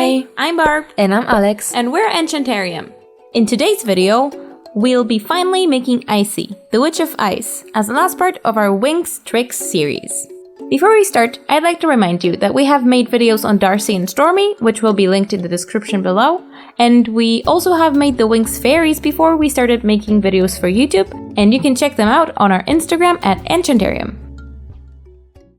Hi, I'm Barb. And I'm Alex. And we're Enchanterium. In today's video, we'll be finally making Icy, the Witch of Ice, as the last part of our Winx Trix series. Before we start, I'd like to remind you that we have made videos on Darcy and Stormy, which will be linked in the description below. And we also have made the Winx fairies before we started making videos for YouTube, and you can check them out on our Instagram at Enchanterium.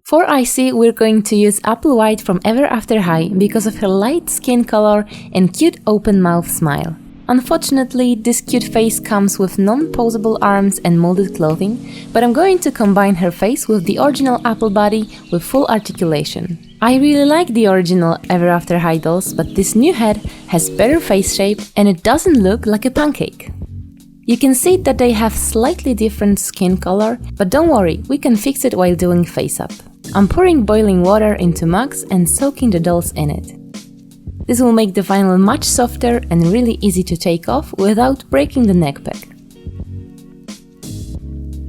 For Icy, we're going to use Apple White from Ever After High because of her light skin color and cute open mouth smile. Unfortunately, this cute face comes with non-posable arms and molded clothing, but I'm going to combine her face with the original Apple body with full articulation. I really like the original Ever After High dolls, but this new head has better face shape and it doesn't look like a pancake. You can see that they have slightly different skin color, but don't worry, we can fix it while doing face up. I'm pouring boiling water into mugs and soaking the dolls in it. This will make the vinyl much softer and really easy to take off without breaking the neck peg.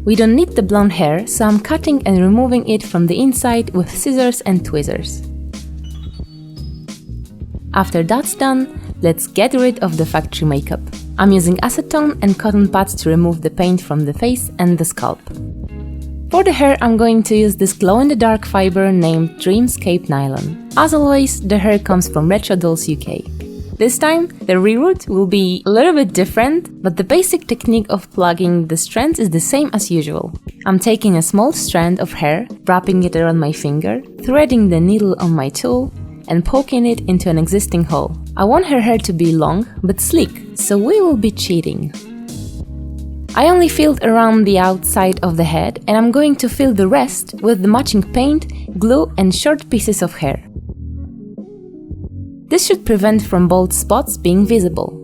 We don't need the blonde hair, so I'm cutting and removing it from the inside with scissors and tweezers. After that's done, let's get rid of the factory makeup. I'm using acetone and cotton pads to remove the paint from the face and the scalp. For the hair, I'm going to use this glow-in-the-dark fiber named Dreamscape Nylon. As always, the hair comes from Retro Dolls UK. This time, the reroute will be a little bit different, but the basic technique of plugging the strands is the same as usual. I'm taking a small strand of hair, wrapping it around my finger, threading the needle on my tool, and poking it into an existing hole. I want her hair to be long, but sleek, so we will be cheating. I only filled around the outside of the head, and I'm going to fill the rest with the matching paint, glue and short pieces of hair. This should prevent from bald spots being visible.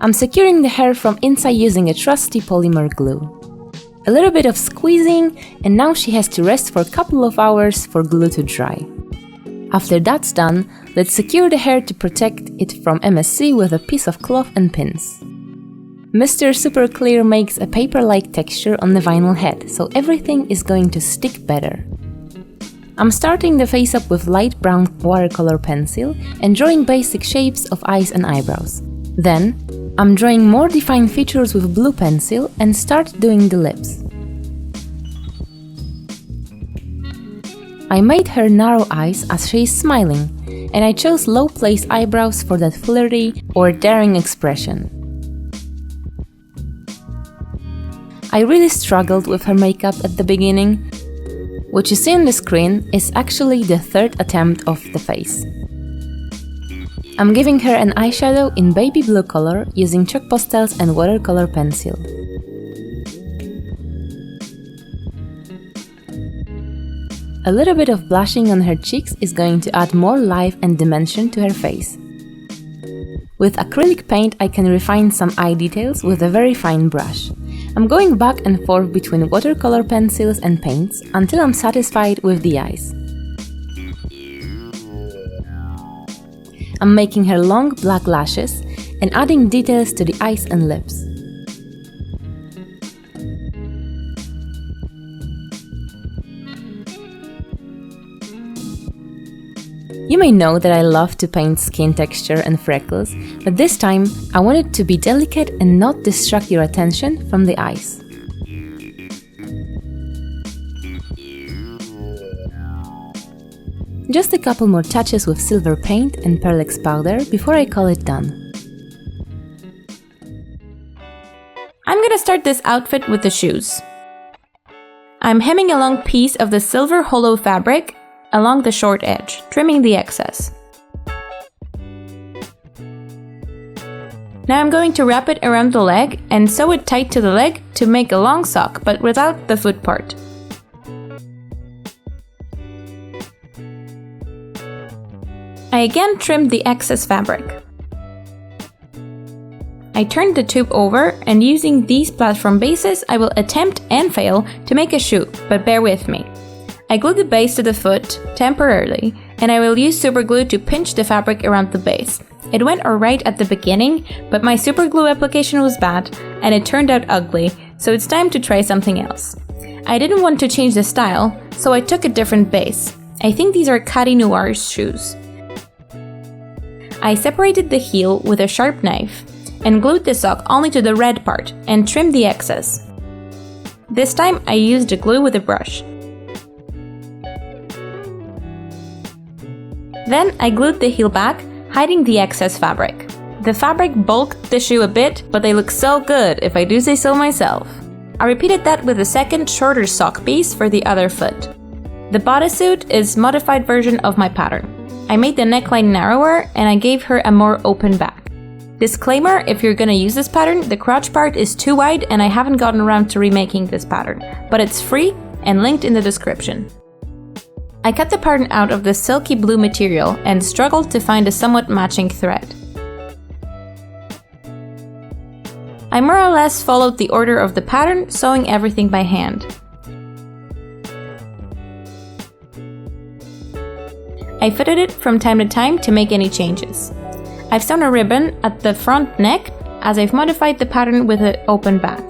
I'm securing the hair from inside using a trusty polymer glue. A little bit of squeezing, and now she has to rest for a couple of hours for glue to dry. After that's done, let's secure the hair to protect it from MSC with a piece of cloth and pins. Mr. Super Clear makes a paper-like texture on the vinyl head, so everything is going to stick better. I'm starting the face up with light brown watercolor pencil and drawing basic shapes of eyes and eyebrows. Then, I'm drawing more defined features with blue pencil and start doing the lips. I made her narrow eyes as she is smiling, and I chose low place eyebrows for that flirty or daring expression. I really struggled with her makeup at the beginning. What you see on the screen is actually the third attempt of the face. I'm giving her an eyeshadow in baby blue color using chalk pastels and watercolor pencil. A little bit of blushing on her cheeks is going to add more life and dimension to her face. With acrylic paint, I can refine some eye details with a very fine brush. I'm going back and forth between watercolor pencils and paints until I'm satisfied with the eyes. I'm making her long black lashes and adding details to the eyes and lips. You may know that I love to paint skin texture and freckles, but this time I want it to be delicate and not distract your attention from the eyes. Just a couple more touches with silver paint and Perlex powder before I call it done. I'm gonna start this outfit with the shoes. I'm hemming a long piece of the silver hollow fabric along the short edge, trimming the excess. Now I'm going to wrap it around the leg and sew it tight to the leg to make a long sock, but without the foot part. I again trimmed the excess fabric. I turned the tube over, and using these platform bases, I will attempt and fail to make a shoe, but bear with me. I glue the base to the foot temporarily, and I will use super glue to pinch the fabric around the base. It went alright at the beginning, but my super glue application was bad and it turned out ugly, so it's time to try something else. I didn't want to change the style, so I took a different base. I think these are Cadi Noir's shoes. I separated the heel with a sharp knife and glued the sock only to the red part and trimmed the excess. This time I used the glue with a brush. Then I glued the heel back, hiding the excess fabric. The fabric bulked the shoe a bit, but they look so good if I do say so myself. I repeated that with a second shorter sock piece for the other foot. The bodysuit is a modified version of my pattern. I made the neckline narrower and I gave her a more open back. Disclaimer, if you're gonna use this pattern, the crotch part is too wide and I haven't gotten around to remaking this pattern, but it's free and linked in the description. I cut the pattern out of the silky blue material and struggled to find a somewhat matching thread. I more or less followed the order of the pattern, sewing everything by hand. I fitted it from time to time to make any changes. I've sewn a ribbon at the front neck as I've modified the pattern with an open back.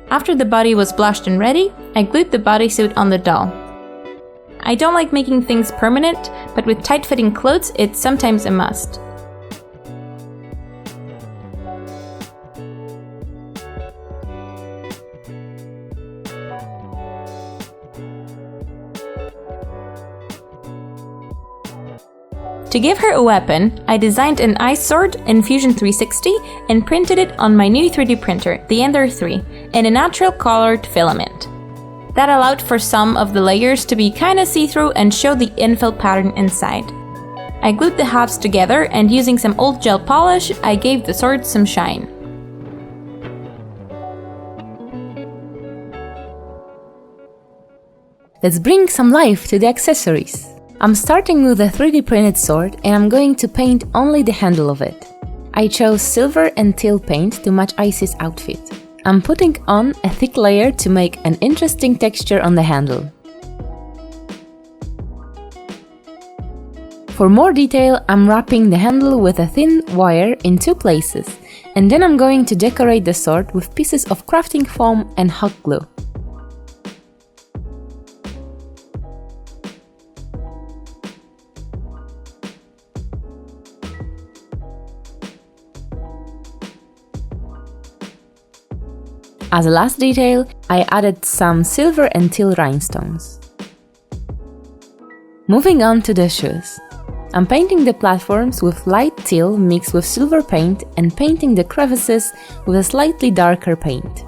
After the body was blushed and ready, I glued the bodysuit on the doll. I don't like making things permanent, but with tight-fitting clothes, it's sometimes a must. To give her a weapon, I designed an ice sword in Fusion 360 and printed it on my new 3D printer, the Ender 3, in a natural colored filament. That allowed for some of the layers to be kinda see-through and show the infill pattern inside. I glued the halves together and using some old gel polish, I gave the sword some shine. Let's bring some life to the accessories. I'm starting with a 3D printed sword and I'm going to paint only the handle of it. I chose silver and teal paint to match Icy's outfit. I'm putting on a thick layer to make an interesting texture on the handle. For more detail, I'm wrapping the handle with a thin wire in 2 places, and then I'm going to decorate the sword with pieces of crafting foam and hot glue. As a last detail, I added some silver and teal rhinestones. Moving on to the shoes. I'm painting the platforms with light teal mixed with silver paint and painting the crevices with a slightly darker paint.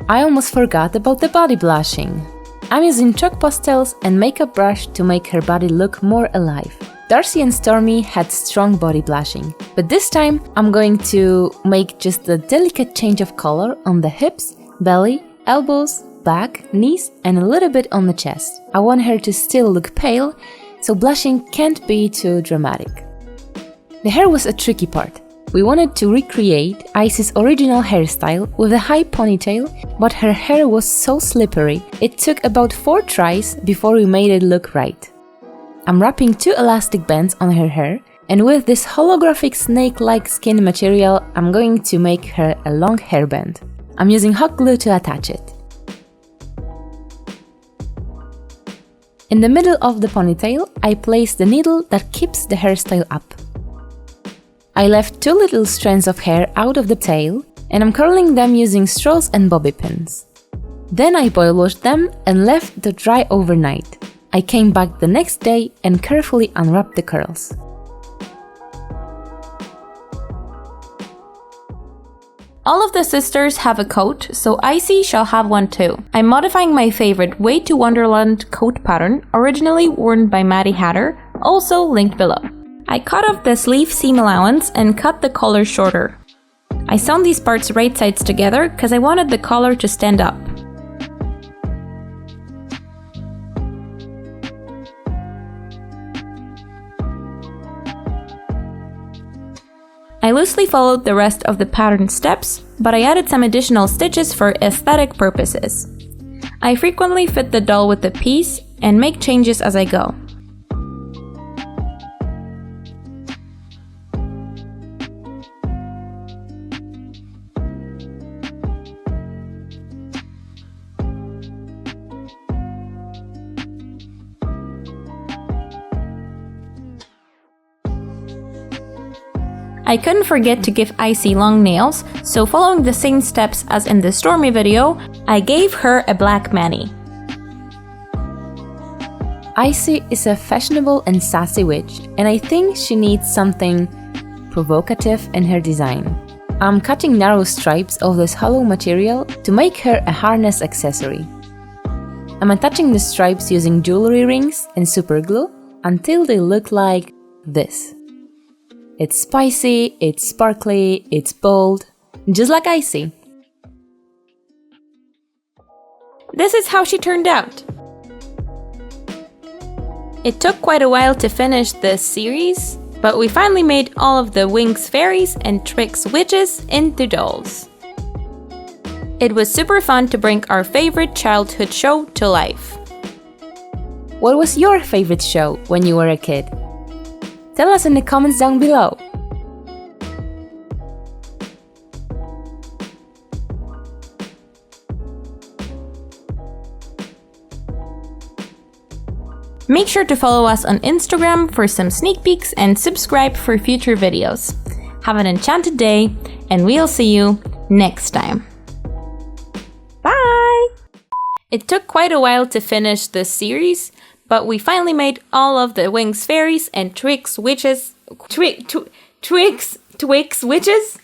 I almost forgot about the body blushing. I'm using chalk pastels and makeup brush to make her body look more alive. Darcy and Stormy had strong body blushing, but this time I'm going to make just a delicate change of color on the hips, belly, elbows, back, knees and a little bit on the chest. I want her to still look pale, so blushing can't be too dramatic. The hair was a tricky part. We wanted to recreate Icy's original hairstyle with a high ponytail, but her hair was so slippery, it took about 4 tries before we made it look right. I'm wrapping 2 elastic bands on her hair, and with this holographic snake-like skin material, I'm going to make her a long hairband. I'm using hot glue to attach it. In the middle of the ponytail, I place the needle that keeps the hairstyle up. I left 2 little strands of hair out of the tail, and I'm curling them using straws and bobby pins. Then I boil washed them and left to dry overnight. I came back the next day and carefully unwrapped the curls. All of the sisters have a coat, so Icy shall have one too. I'm modifying my favorite Way to Wonderland coat pattern, originally worn by Maddie Hatter, also linked below. I cut off the sleeve seam allowance and cut the collar shorter. I sewn these parts right sides together because I wanted the collar to stand up. I loosely followed the rest of the pattern steps, but I added some additional stitches for aesthetic purposes. I frequently fit the doll with a piece and make changes as I go. I couldn't forget to give Icy long nails, so following the same steps as in the Stormy video, I gave her a black mani. Icy is a fashionable and sassy witch, and I think she needs something provocative in her design. I'm cutting narrow stripes of this hollow material to make her a harness accessory. I'm attaching the stripes using jewelry rings and super glue until they look like this. It's spicy, it's sparkly, it's bold, just like Icy. This is how she turned out. It took quite a while to finish this series, but we finally made all of the Winx fairies and Trix witches into dolls. It was super fun to bring our favorite childhood show to life. What was your favorite show when you were a kid? Tell us in the comments down below. Make sure to follow us on Instagram for some sneak peeks and subscribe for future videos. Have an enchanted day, and we'll see you next time. Bye! It took quite a while to finish this series, but we finally made all of the Winx fairies and Trix witches. Twix witches?